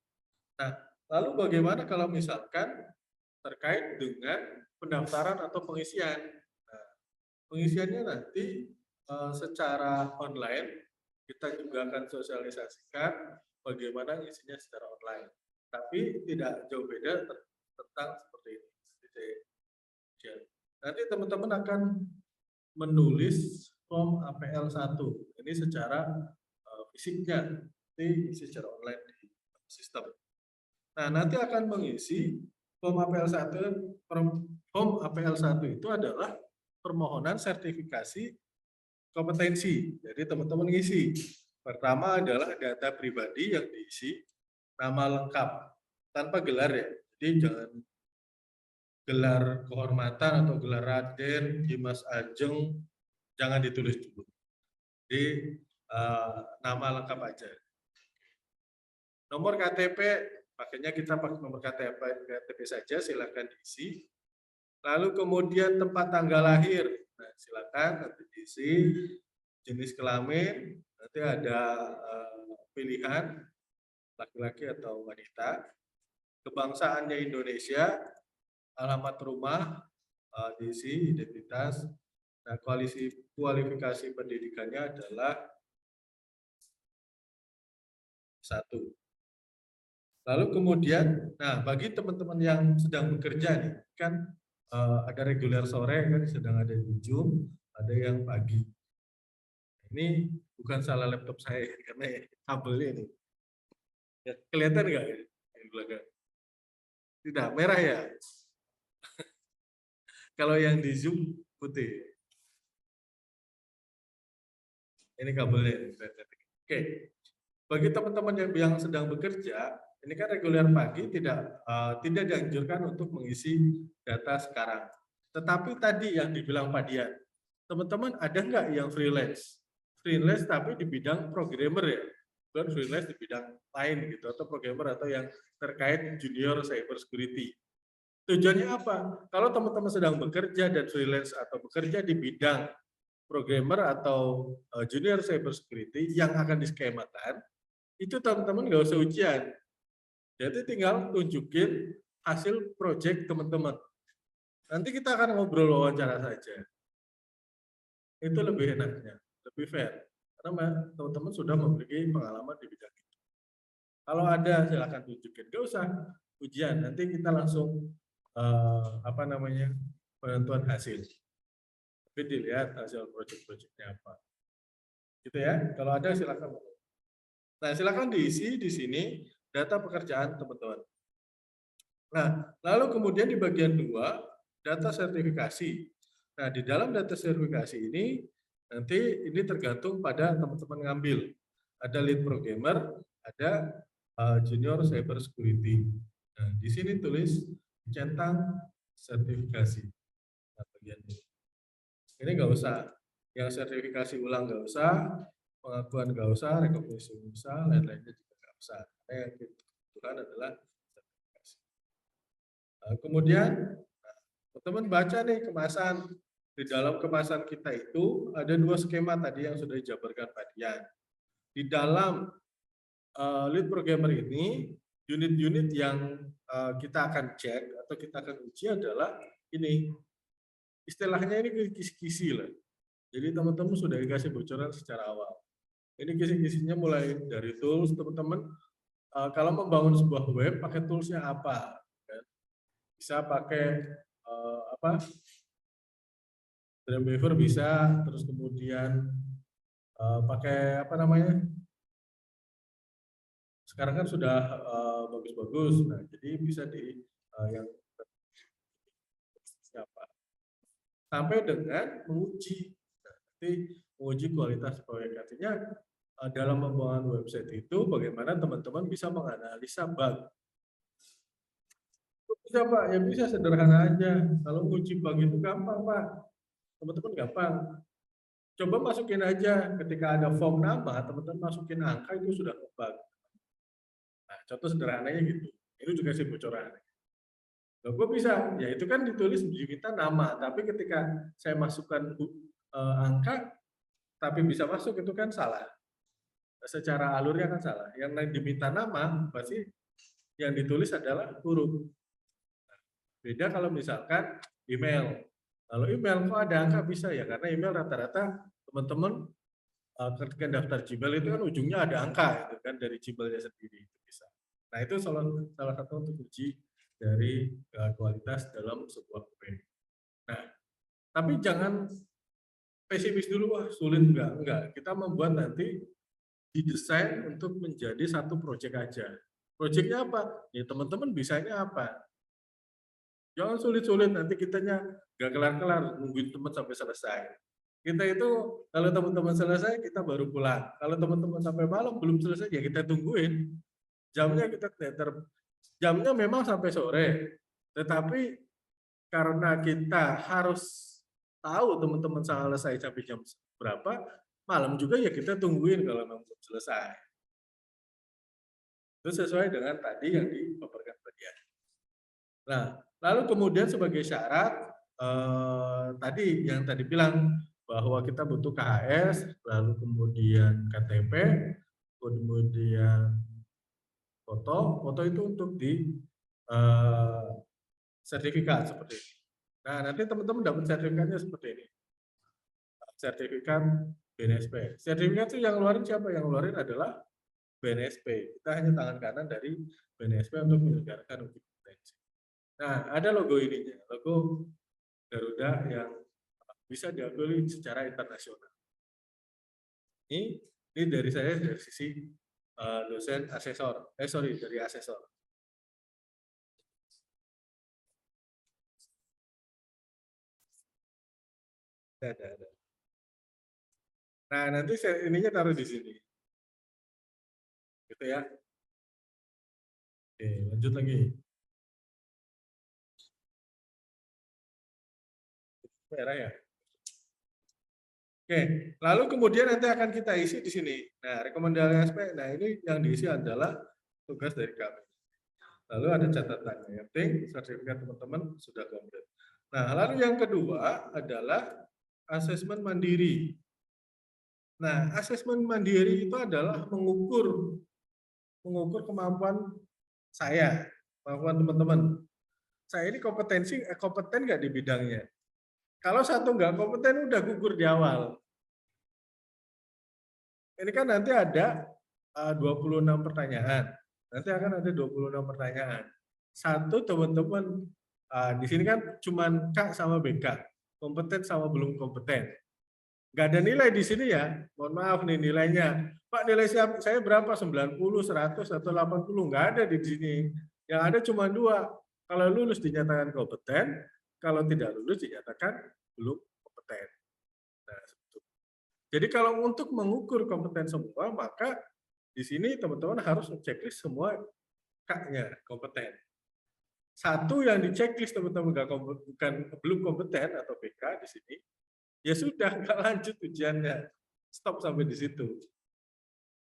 Nah, lalu bagaimana kalau misalkan terkait dengan pendaftaran atau pengisian? Nah, pengisiannya nanti secara online, kita juga akan sosialisasikan bagaimana ngisinya secara online. Tapi tidak jauh beda tentang seperti ini. Nanti teman-teman akan menulis form APL 1. Ini secara fisiknya, nanti secara online di sistem. Nah, nanti akan mengisi form APL 1. Form APL 1 itu adalah permohonan sertifikasi kompetensi. Jadi teman-teman ngisi. Pertama adalah data pribadi yang diisi, nama lengkap tanpa gelar ya. Jadi jangan gelar kehormatan atau gelar Raden, Dimas Ajeng, jangan ditulis dulu. Jadi nama lengkap aja. Nomor KTP, makanya kita pakai nomor KTP saja, silakan diisi. Lalu kemudian tempat tanggal lahir, nah, silakan nanti diisi. Jenis kelamin, nanti ada pilihan laki-laki atau wanita. Kebangsaannya Indonesia, alamat rumah, diisi, identitas. Nah, kualifikasi pendidikannya adalah 1. Lalu kemudian, nah bagi teman-teman yang sedang bekerja nih, kan ada reguler sore, kan sedang ada di Zoom, ada yang pagi. Ini bukan salah laptop saya, karena kabelnya ini. Ya, kelihatan nggak ini di belakang? Tidak, merah ya. Kalau yang di Zoom putih. Ini kabelnya. Oke. Bagi teman-teman yang sedang bekerja, ini kan reguler pagi tidak dianjurkan untuk mengisi data sekarang. Tetapi tadi yang dibilang Pak Dian, teman-teman ada nggak yang freelance? Freelance tapi di bidang programmer ya, bukan freelance di bidang lain gitu, atau programmer atau yang terkait junior cyber security. Tujuannya apa? Kalau teman-teman sedang bekerja dan freelance atau bekerja di bidang programmer atau junior cyber security yang akan diskemakan, itu teman-teman nggak usah ujian. Jadi tinggal tunjukin hasil project teman-teman. Nanti kita akan ngobrol wawancara saja. Itu lebih enaknya, lebih fair. Karena teman-teman sudah memiliki pengalaman di bidang itu. Kalau ada silakan tunjukin. Nggak usah ujian. Nanti kita langsung penentuan hasil. Tapi dilihat hasil project-projectnya apa. Gitu ya. Kalau ada silakan. Nah, silakan diisi di sini data pekerjaan teman-teman. Nah, lalu kemudian di bagian 2, data sertifikasi. Nah, di dalam data sertifikasi ini, nanti ini tergantung pada teman-teman ngambil. Ada lead programmer, ada junior cyber security. Nah, di sini tulis centang sertifikasi. Nah, bagian ini nggak usah. Yang sertifikasi ulang nggak usah, pengakuan nggak usah, rekomendasi nggak usah, lain-lainnya juga nggak usah. Karena yang dibutuhkan adalah sertifikasi. Nah, kemudian teman-teman baca nih kemasan. Di dalam kemasan kita itu ada 2 skema tadi yang sudah dijabarkan Pak Dian. Di dalam lead programmer ini, unit-unit yang kita akan cek atau kita akan uji adalah ini. Istilahnya ini kisi-kisi lah. Jadi teman-teman sudah dikasih bocoran secara awal. Ini kisi-kisinya mulai dari tools, teman-teman. Kalau membangun sebuah web, pakai toolsnya apa? Bisa pakai Dreamweaver bisa, terus kemudian pakai sekarang kan sudah bagus-bagus. Nah, jadi bisa di yang siapa sampai dengan menguji. Nah, nanti menguji kualitas proyek. Artinya dalam pembangunan website itu bagaimana teman-teman bisa menganalisa bug. Bisa Pak, ya bisa sederhana aja. Kalau uji bug itu gampang Pak, teman-teman gampang. Coba masukin aja ketika ada form nama, teman-teman masukin angka itu sudah bug. Nah, contoh sederhananya gitu. Itu juga sih bocoran. Loh, kok bisa? Ya itu kan ditulis diminta nama, tapi ketika saya masukkan angka, tapi bisa masuk itu kan salah. Secara alurnya kan salah. Yang diminta nama, pasti yang ditulis adalah huruf. Beda kalau misalkan email. Kalau email kok ada angka bisa ya, karena email rata-rata teman-teman ketika daftar Gmail itu kan ujungnya ada angka itu kan dari Gmailnya sendiri itu bisa. Nah itu salah satu untuk uji dari kualitas dalam sebuah web. Nah tapi jangan pesimis dulu, wah sulit enggak. Kita membuat nanti didesain untuk menjadi satu proyek aja. Proyeknya apa? Ya teman-teman bisanya apa? Jangan sulit-sulit, nanti kitanya nggak kelar-kelar, nungguin teman sampai selesai. Kita itu, kalau teman-teman selesai, kita baru pulang. Kalau teman-teman sampai malam belum selesai, ya kita tungguin. Jamnya kita jamnya memang sampai sore. Tetapi karena kita harus tahu teman-teman selesai sampai jam berapa, malam juga ya kita tungguin kalau memang belum selesai. Itu sesuai dengan tadi yang dipaparkan tadi. Nah, lalu kemudian sebagai syarat tadi yang tadi bilang bahwa kita butuh KHS, lalu kemudian KTP, kemudian foto itu untuk di sertifikat seperti ini. Nah, nanti teman-teman dapat sertifikatnya seperti ini. Sertifikat BNSP. Sertifikat itu yang ngeluarin siapa? Yang ngeluarin adalah BNSP. Kita hanya tangan kanan dari BNSP untuk menyelenggarakan uji kompetensi. Nah, ada logo ininya, logo Garuda yang bisa diakui secara internasional. Ini dari saya dari sisi dosen asesor, dari asesor. Ada. Nah, nanti ininya taruh di sini. Gitu ya. Oke, lanjut lagi. Merah ya. Oke, lalu kemudian nanti akan kita isi di sini. Nah, rekomendasi aspek, nah ini yang diisi adalah tugas dari kami. Lalu ada catatannya, yang penting sertifikat teman-teman sudah komplit. Nah, lalu yang kedua adalah asesmen mandiri. Nah, asesmen mandiri itu adalah mengukur kemampuan saya, kemampuan teman-teman. Saya ini kompeten nggak di bidangnya? Kalau satu nggak kompeten udah gugur di awal. Ini kan nanti ada 26 pertanyaan. Nanti akan ada 26 pertanyaan. Satu teman-teman di sini kan cuman K sama BK, kompeten sama belum kompeten. Nggak ada nilai di sini ya. Mohon maaf nih nilainya. Pak, nilai saya berapa? 90, 100 atau 80? Nggak ada di sini. Yang ada cuma dua. Kalau lulus dinyatakan kompeten, kalau tidak lulus dinyatakan belum kompeten. Nah, jadi kalau untuk mengukur kompeten semua, maka di sini teman-teman harus checklist semua K-nya kompeten. Satu yang di checklist teman-teman belum kompeten atau BK di sini, ya sudah nggak lanjut ujiannya, stop sampai di situ.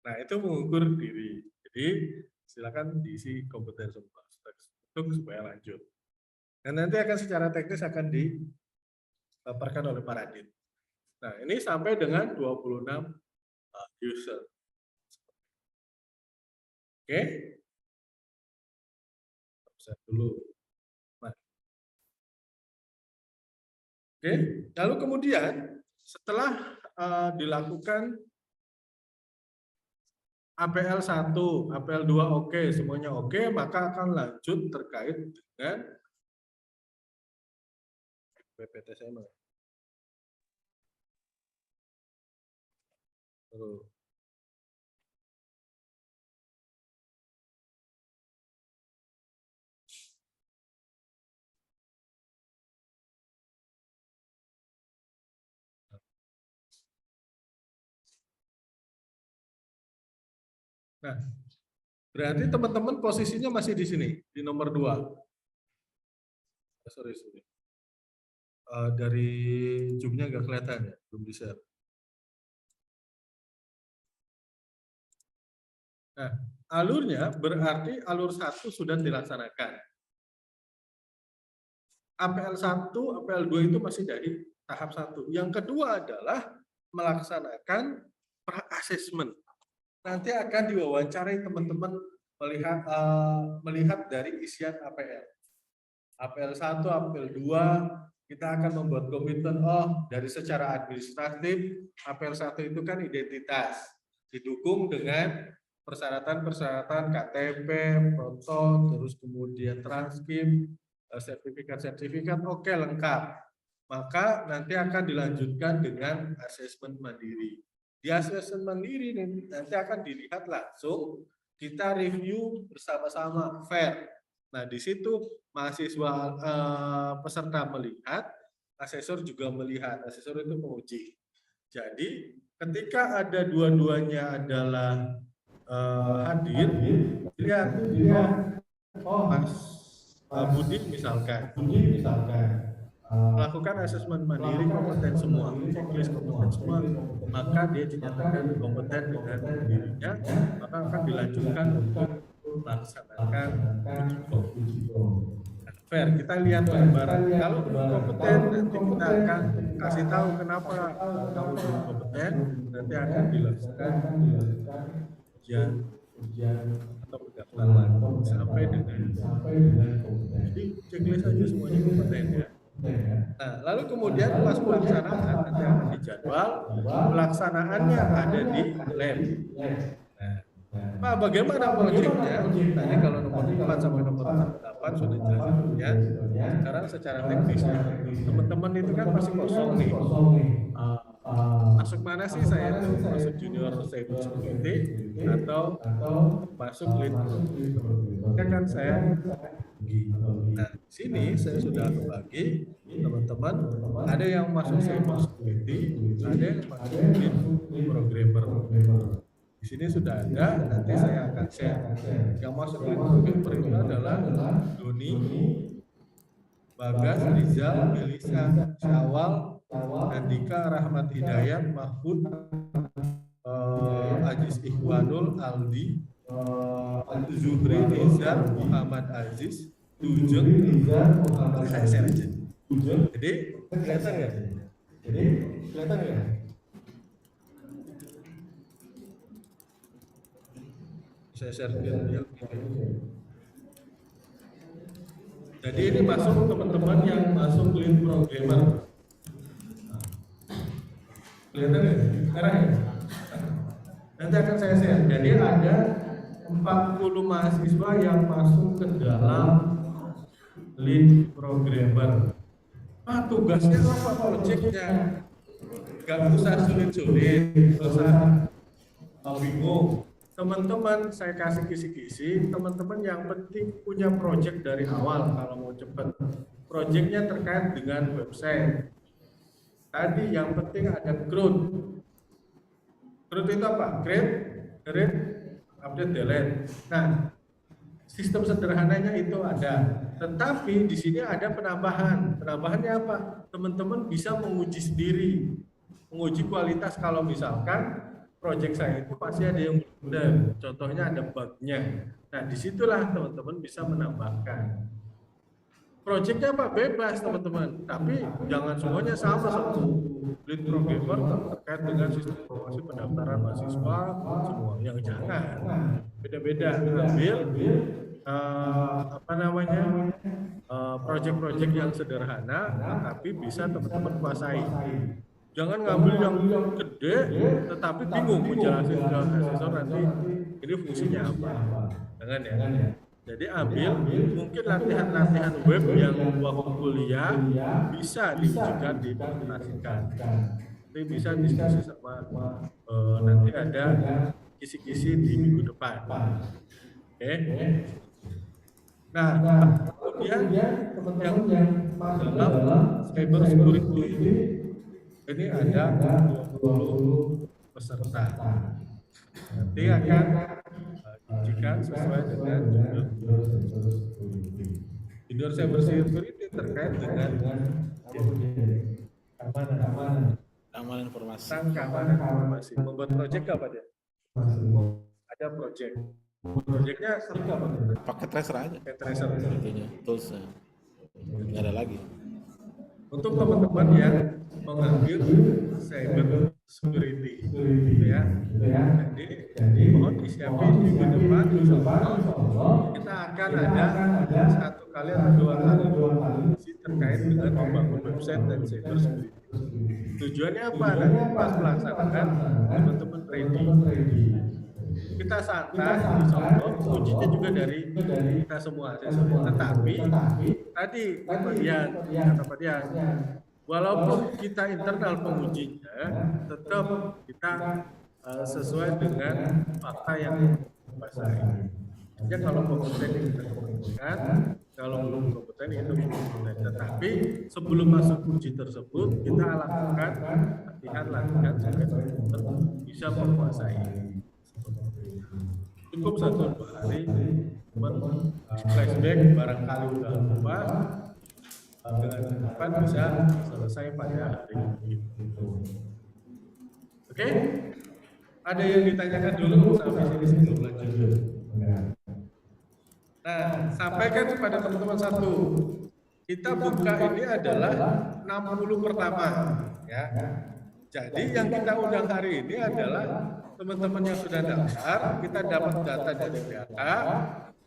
Nah itu mengukur diri. Jadi silakan diisi kompeten semua untuk supaya lanjut. Dan nanti akan secara teknis akan dipaparkan oleh Pak Radit. Nah ini sampai dengan 26 user. Oke, set dulu. Oke, lalu kemudian setelah dilakukan APL 1, APL 2 oke, semuanya oke, maka akan lanjut terkait dengan PPTSM. Nah, berarti teman-teman posisinya masih di sini, di nomor 2. Sorry. Dari zoom-nya nggak kelihatan ya, belum bisa. Nah, alurnya berarti alur 1 sudah dilaksanakan. APL 1, APL 2 itu masih dari tahap 1. Yang kedua adalah melaksanakan pra-assessment. Nanti akan diwawancarai teman-teman melihat dari isian APL. APL 1, APL 2, kita akan membuat komitmen, dari secara administratif, APL 1 itu kan identitas, didukung dengan persyaratan-persyaratan KTP, foto, terus kemudian transkrip, sertifikat-sertifikat, oke lengkap. Maka nanti akan dilanjutkan dengan asesmen mandiri. Di asesmen mandiri nanti akan dilihat langsung, kita review bersama-sama fair. Nah, di situ mahasiswa peserta melihat, asesor juga melihat, asesor itu menguji. Jadi, ketika ada dua-duanya adalah hadir, lihat, Mas Budi misalkan, melakukan asesmen mandiri kompeten semua, checklist kompeten semua, maka dia dinyatakan kompeten dengan dirinya, maka akan dilanjutkan untuk melaksanakan uji form. Fair, kita lihat bareng-bareng. Kalau belum kompeten, nanti kita akan kasih tahu kenapa kamu belum kompeten, nanti akan dilaksanakan ujian atau pendaftaran sampai dengan kompeten. Jadi checklist aja semuanya kompeten ya. Nah, lalu kemudian pas pelaksanaan nanti akan dijadwal, pelaksanaannya ada di lab. Nah, bagaimana proyeknya? Tadi kalau nomor 4 sampai nomor 8 sudah jelas ya. Sekarang secara teknisnya, teman-teman itu kan masih kosong nih. Masuk mana sih saya itu? Masuk junior cyber security atau masuk lead? Ya kan saya. Nah, sini saya sudah bagi teman-teman. Ada yang masuk cyber security, ada yang masuk lead programmer. Di sini sudah ada, nanti saya akan share. Yang masuk lead programmer itu adalah Doni, Bagas, Rizal, Melisa, Syawal, Andika, Rahmat Hidayat, Mahfud, Aziz Ikhwanul, Aldi, Zuhri, Nizar, Muhammad Aziz, Tujeng, saya share aja. Jadi kelihatan nggak? Saya share dia. Jadi ini masuk teman-teman yang masuk lead programmer. Kelihatan nggak? Sekarang ya? Nanti akan saya share. Jadi ada 40 mahasiswa yang masuk ke dalam lead programmer. Tugasnya apa? Projectnya gak usah sulit-sulit, gak usah bingung. Teman-teman saya kasih kisi-kisi, teman-teman yang penting punya project dari awal kalau mau cepat. Projectnya terkait dengan website. Tadi yang penting ada growth. Growth itu apa? Create, update, delete. Nah, sistem sederhananya itu ada. Tetapi di sini ada penambahan. Penambahannya apa? Teman-teman bisa menguji sendiri. Menguji kualitas kalau misalkan project saya itu pasti ada yang benar. Contohnya ada bug-nya. Nah, disitulah teman-teman bisa menambahkan. Projectnya apa? Bebas teman-teman. Tapi jangan semuanya sama satu lead programmer terkait dengan sistem informasi pendaftaran mahasiswa semua. Yang jangan. Beda-beda. Ambil project-project yang sederhana, tapi bisa teman-teman kuasai. Jangan ngambil yang gede, tetapi bingung menjelaskan ke asesor nanti ini fungsinya apa. Jangan ya. Jadi ambil mungkin latihan-latihan web yang waktu kuliah bisa diujikan, diimplementasikan. Tapi bisa diskusi sama nanti ada kisi-kisi di minggu depan. Oke. Nah, kemudian yang dalam cyber security ini ada 20 peserta. Nanti akan jika sesuai dengan judul cyber security terkait dengan keamanan, Keamanan informasi. tentang keamanan informasi. Membuat project apa dia? Ada project. Projectnya sering apa? Pakai tracer aja. Pakai tracer. Intinya toolsnya. Nggak ada lagi. Untuk teman-teman yang mengambil cyber security, gitu ya. Jadi mohon disiapin minggu depan, insya Allah kita akan ada 1 kali atau 2 kali terkait dengan membangun website dan cyber security. Tujuannya apa? Nanti pas pelaksanaan teman-teman ready. Kita santai, insya Allah ujinya juga dari kita semua. Tetapi tadi Pak Dian, walaupun kita internal pengujinya, tetap kita sesuai dengan fakta yang dikuasai. Ya kalau kompeten kita kompeten, kalau belum kompeten itu kompeten. Tetapi sebelum masuk uji tersebut, kita lakukan latihan sampai bisa menguasai. Cukup 1-2 hari flashback, barangkali udah lupa, dengan harapan bisa selesai pada hari ini. Oke? Ada yang ditanyakan dulu sampai sini sebelum lanjut. Nah, sampaikan kepada teman-teman satu. Kita buka ini adalah 60 pertama, ya. Jadi yang kita undang hari ini adalah teman-teman yang sudah daftar, kita dapat data dari PHK,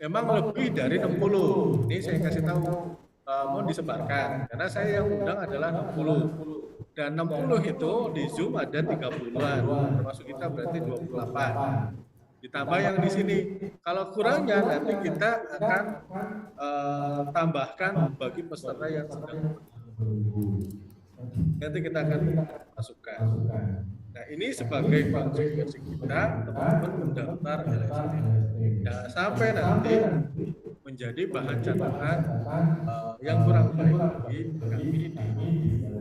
memang lebih dari 60. Ini saya kasih tahu, mau disebarkan, karena saya yang undang adalah 60. Dan 60 itu di Zoom ada 30-an, termasuk kita berarti 28. Ditambah yang di sini. Kalau kurangnya nanti kita akan tambahkan bagi peserta yang sedang nanti kita akan masukkan. Nah, ini sebagai konsekuensi kita teman-teman mendaftar LSP. Nah, sampai nanti menjadi bahan catatan yang kurang baik bagi kami di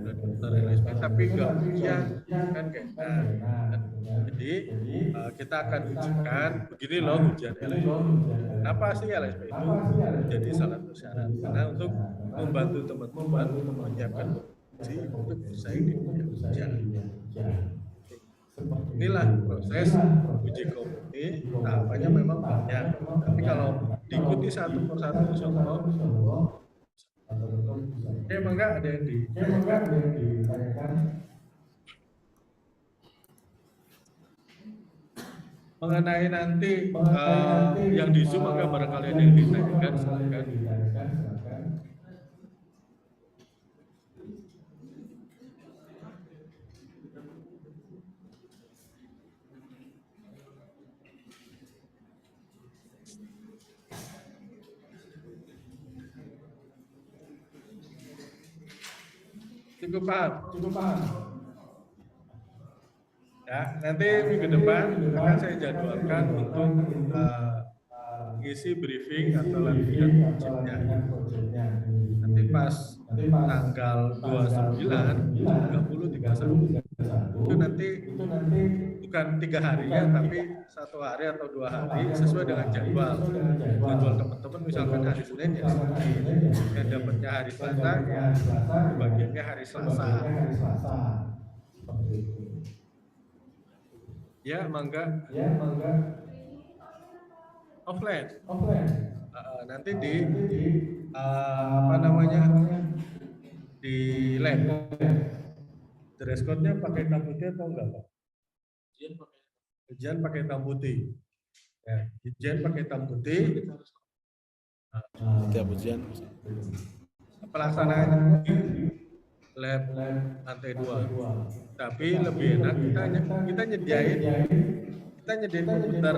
daftar LSP, tapi enggak ujian kan kayak jadi kita akan ujikan begini loh ujian LSP. Apa sih LSP itu? Jadi salah satu syarat karena untuk membantu teman-teman menyiapkan untuk bersaing di ujian. Inilah proses uji kompetensi. Tahapannya memang banyak, tapi kalau diikuti satu persatu, insya Allah. Emang enggak ada yang ditanyakan mengenai nanti yang di Zoom, maka barangkali ada yang ditanyakan. Silakan. Cukup paham. Ya, nanti minggu depan akan saya jadwalkan untuk ngisi briefing atau latihan projectnya. Nanti pas tanggal 29, 30, 31 itu nanti bukan 3 hari ya, tapi 1 hari atau 2 hari sesuai dengan jadwal teman-teman. Misalkan hari Senin ya Senin, yang dapatnya hari Selasa ya bagiannya hari Selasa. Ya, mangga. Offline. Nanti di di lab. Dress code-nya pakai hitam putih atau enggak, Pak? Ujian pakai hitam putih. Ya, ujian pakai hitam putih. Setiap ujian. Pelaksanaannya lab lantai 2. Tapi lebih enak kita nyediain komputer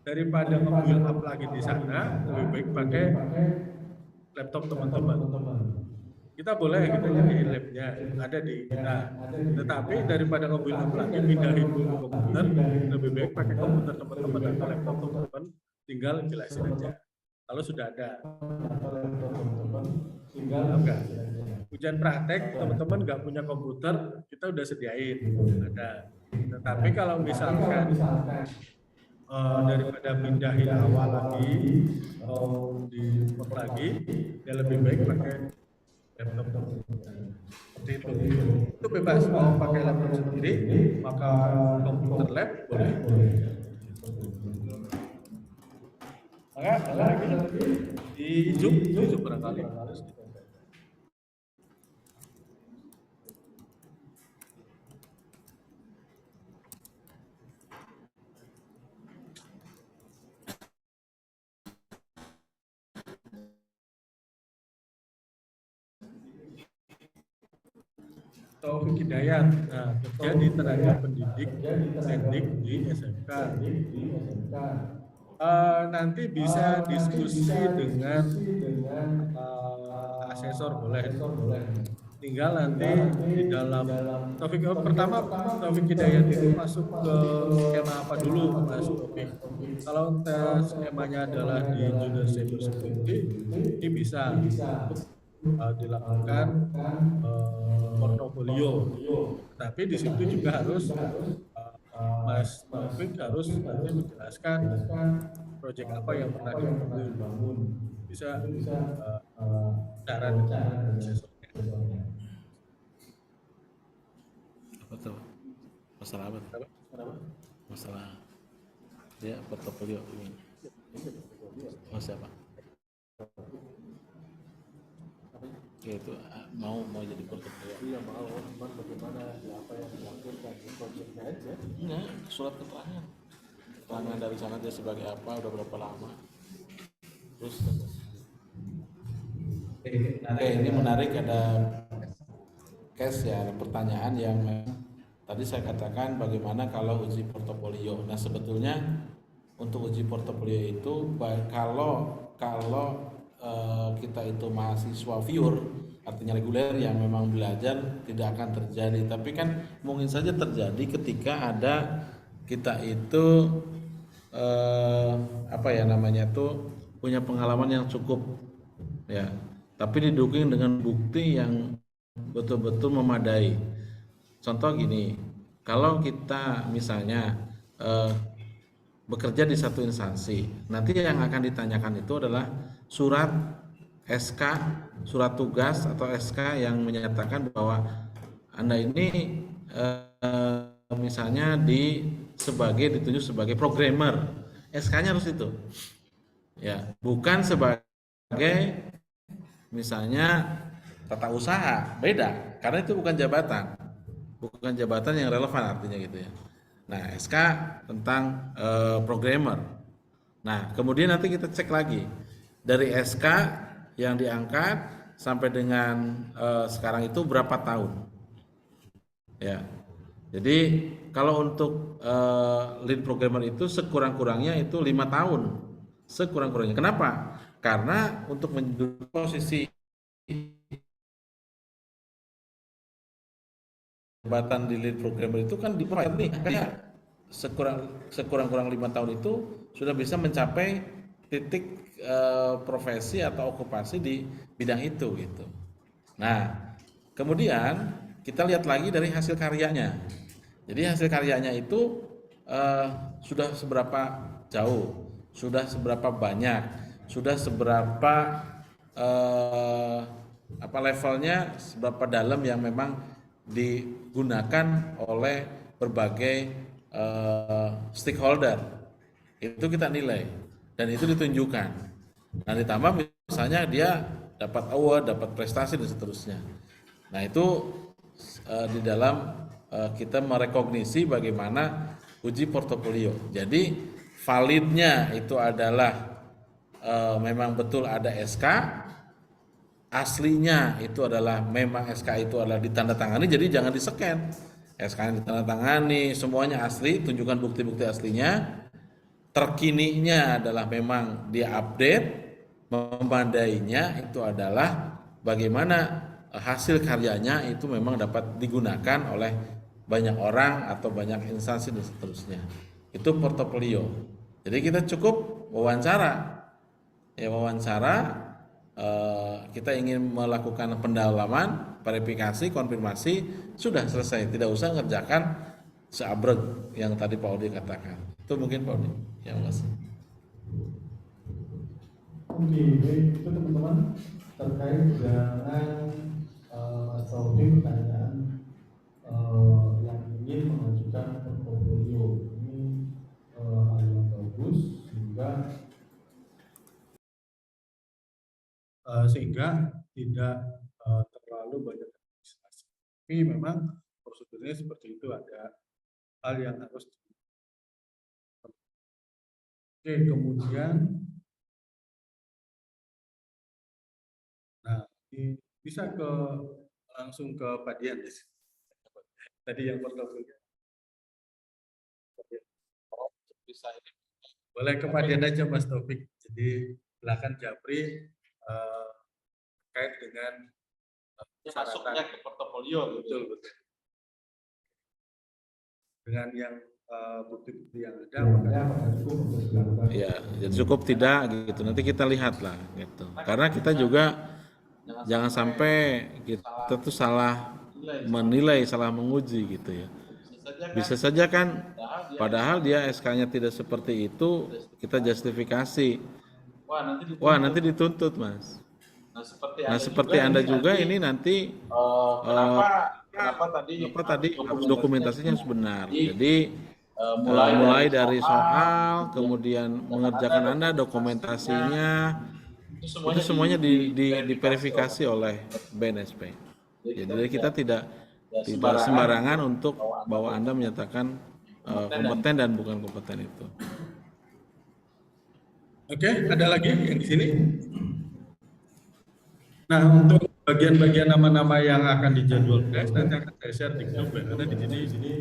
daripada nge-build up lagi di sana. Lebih baik pakai laptop teman-teman. Kita boleh kita nyediain labnya ada di kita. Tetapi daripada nge-build up lagi pindahin dulu komputer, lebih baik pakai komputer teman-teman atau laptop teman-teman, tinggal jelasin aja. Kalau sudah ada, enggak. Ujian praktek teman-teman nggak punya komputer, kita udah sediain ada. Tetapi kalau misalkan daripada pindahin awal lagi atau di import lagi, ya lebih baik pakai laptop seperti itu. Itu bebas mau pakai laptop sendiri, maka komputer lab boleh. Maka ada lagi di Zoom barangkali. Taufik Hidayat, nah, kerja di tenaga pendidik teknik di SMK. Nanti bisa diskusi dengan asesor boleh. Tinggal nanti di dalam Taufik pertama Taufik Hidayat itu masuk ke skema apa dulu Mas Taufik? Kalau skemanya adalah di junior cyber security, ini bisa untuk dilakukan portofolio. Tapi di situ juga harus Mas Taufik harus nanti menjelaskan proyek apa yang pernah dibangun. Bisa cara dengan asesornya. Apa tuh? Masalah apa? Masalah dia portofolio ini. Mas apa? Ya itu mau jadi portofolio. Iya mau, cuman bagaimana ya, apa yang dilakukan di proyeknya aja. Enggak, surat keterangan. Keterangan dari sana dia sebagai apa, udah berapa lama. Terus Oke, ini menarik, ada case ya, ada pertanyaan yang tadi saya katakan bagaimana kalau uji portofolio. Nah, sebetulnya untuk uji portofolio itu kalau kita itu mahasiswa pure, artinya reguler yang memang belajar, tidak akan terjadi. Tapi kan mungkin saja terjadi ketika ada kita itu punya pengalaman yang cukup ya, tapi didukung dengan bukti yang betul-betul memadai. Contoh gini, kalau kita misalnya bekerja di satu instansi, nanti yang akan ditanyakan itu adalah surat SK, surat tugas atau SK yang menyatakan bahwa Anda ini misalnya ditunjuk sebagai programmer. SK-nya harus itu. Ya, bukan sebagai misalnya tata usaha, beda, karena itu bukan jabatan yang relevan artinya gitu ya. Nah, SK tentang programmer. Nah, kemudian nanti kita cek lagi dari SK yang diangkat sampai dengan sekarang itu berapa tahun, ya. Jadi kalau untuk lead programmer itu sekurang-kurangnya itu 5 tahun, sekurang-kurangnya. Kenapa? Karena untuk menduduki posisi jabatan di lead programmer itu kan diperoleh nih, kayak sekurang-kurang 5 tahun itu sudah bisa mencapai titik profesi atau okupasi di bidang itu gitu. Nah, kemudian kita lihat lagi dari hasil karyanya. Jadi hasil karyanya itu sudah seberapa jauh, sudah seberapa banyak, sudah seberapa levelnya, seberapa dalam yang memang digunakan oleh berbagai stakeholder. Itu kita nilai dan itu ditunjukkan. Nah, ditambah misalnya dia dapat award, dapat prestasi dan seterusnya. Nah, itu di dalam kita merekognisi bagaimana uji portofolio. Jadi validnya itu adalah memang betul ada SK, aslinya itu adalah memang SK itu adalah ditandatangani, jadi jangan di-scan. SK-nya ditandatangani, semuanya asli, tunjukkan bukti-bukti aslinya. Terkininya adalah memang dia update, memadainya itu adalah bagaimana hasil karyanya itu memang dapat digunakan oleh banyak orang atau banyak instansi dan seterusnya. Itu portofolio. Jadi kita cukup wawancara. Ya, kita ingin melakukan pendalaman, verifikasi, konfirmasi, sudah selesai. Tidak usah ngerjakan seabrek yang tadi Pak Odi katakan. Itu mungkin Pak Odi. Ya Mas. Oke, baik, itu teman-teman terkait dengan Mas Taufik pertanyaan yang ingin mengajukan portofolio. Ini hal yang bagus sehingga tidak terlalu banyak administrasi. Tapi memang prosedurnya seperti itu, ada hal yang harus. Oke, kemudian bisa langsung ke Pak Dian. Tadi yang portofolio. Bisa ini. Boleh ke Pak Dian aja Mas Taufik. Jadi silakan Japri terkait dengan masuknya ke portofolio. Betul. Dengan yang bukti-bukti yang ada, ya, jadi cukup tidak gitu. Nanti kita lihat lah gitu. Karena kita juga jangan sampai kita tuh salah menilai, salah menguji gitu ya. Bisa saja kan, padahal dia SK-nya tidak seperti itu, kita justifikasi. Wah nanti dituntut Mas. Nah seperti Anda juga ini nanti kenapa tadi harus dokumentasinya harus benar. Jadi mulai dari soal, kemudian mengerjakan Anda dokumentasinya, itu semuanya diverifikasi oleh BNSP. Jadi kita tidak sembarangan untuk bahwa Anda menyatakan kompeten dan bukan kompeten itu. Oke, ada lagi yang di sini? Nah, untuk bagian-bagian nama-nama yang akan dijadwalkan nanti akan saya share di grup ya, karena di sini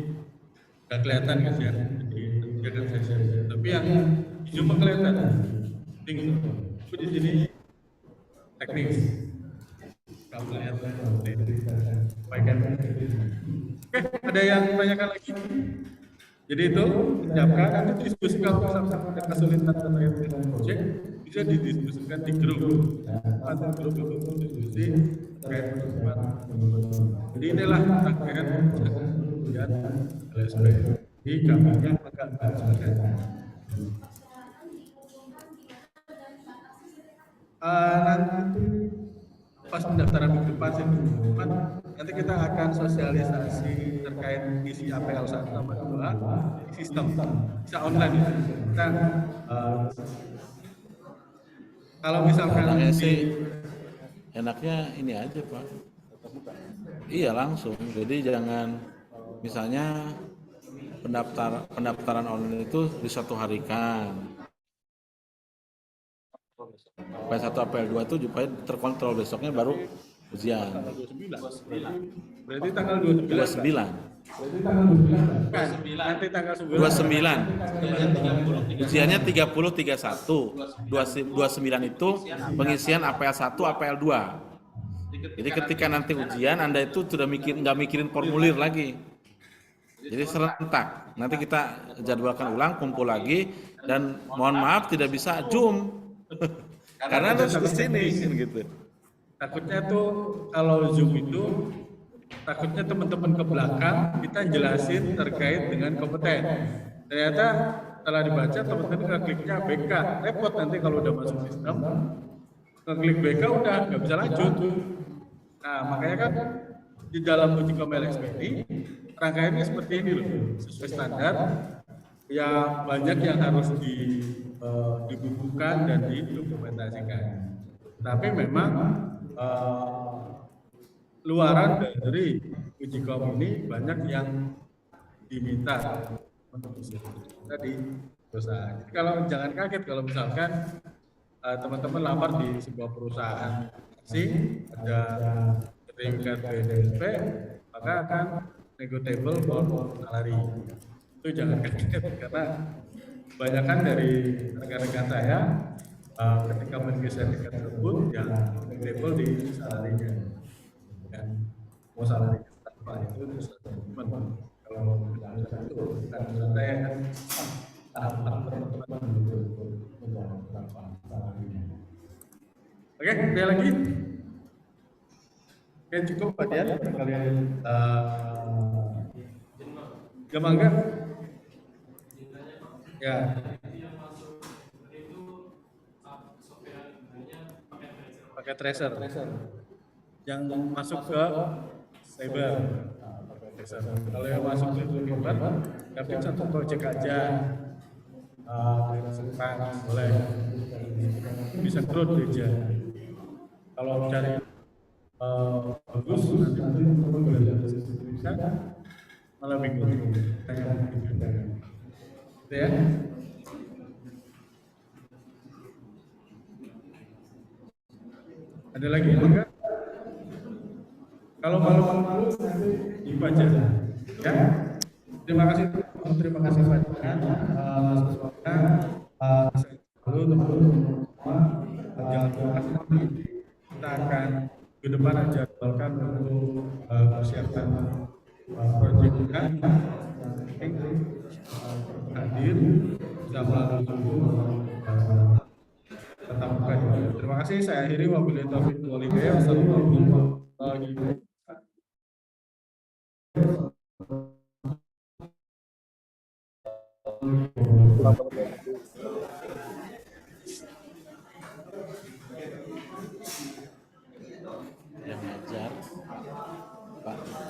nggak kelihatan kan ya, jadi akan saya share. Tapi yang hijau kelihatan, tinggi. Tapi di sini teknis. Kalau kelihatan, baikkan. Oke, ada yang menanyakan lagi? Jadi itu siapkan, nanti diskusikan sama kesulitan terkait dengan proyek bisa didiskusikan di grup. Atau grup itu diskusi terkait perkembangan. Jadi inilah rangkaian kemudian LSP. Jadi gambarnya agak nanti pas pendaftaran minggu depan nanti kita akan sosialisasi terkait isi APL 1 sama 2 sistem bisa online. Kita kalau misalkan enaknya ini aja Pak. Iya langsung. Jadi jangan misalnya pendaftaran online itu di satu hari kan. APL 1 APL 2 itu supaya terkontrol, besoknya baru ujian. Berarti tanggal 29. Nanti tanggal 29. Ujiannya 30 31. 29 itu pengisian APL 1 APL 2. Jadi ketika nanti ujian Anda itu sudah nggak mikirin formulir lagi. Jadi serentak. Nanti kita jadwalkan ulang, kumpul lagi, dan mohon maaf tidak bisa Zoom. Karena harus ke sini gitu. Takutnya tuh kalau Zoom itu takutnya teman-teman ke belakang kita jelasin terkait dengan kompeten. Ternyata setelah dibaca teman-teman ngekliknya BK, repot nanti kalau udah masuk sistem. Ngeklik BK udah nggak bisa lanjut. Nah makanya kan di dalam uji kom LSP ini rangkaiannya seperti ini loh, sesuai standar. Ya banyak yang harus dibukukan dan didokumentasikan. Tapi memang luaran dari uji kom ini banyak yang diminta untuk tadi perusahaan. Jadi kalau jangan kaget kalau misalkan teman-teman lamar di sebuah perusahaan asing, ada sertifikat BNSP, maka akan negotiable for salary. Itu jangan kaget karena kebanyakan dari rekan-rekan saya ketika memiliki sertifikat tersebut yang negotiable di salarinya. Dan mau salary tanpa itu teman-teman kalau itu bukan saya kan Oke, ada lagi? Oke, cukup Pak Dian. Kalian Gampang kan? Ya. Pakai tracer. Yang masuk ke cyber. Kalau yang masuk ke cyber, dapet satu project aja. Boleh. Bisa growth aja. Kalau cari bagus, nanti bisa malah bingung. Gitu ya. Ada lagi enggak? Kalau malu-malu nanti dibaca ya. Terima kasih banyak. Lalu teman-teman jangan lupa kita akan ke depan jadwalkan untuk persiapan proyek kita hadir bisa melalui tetap muka. Terima kasih, saya akhiri. Wabillahi taufiq wal hidayah. Wassalamualaikum warahmatullahi wabarakatuh.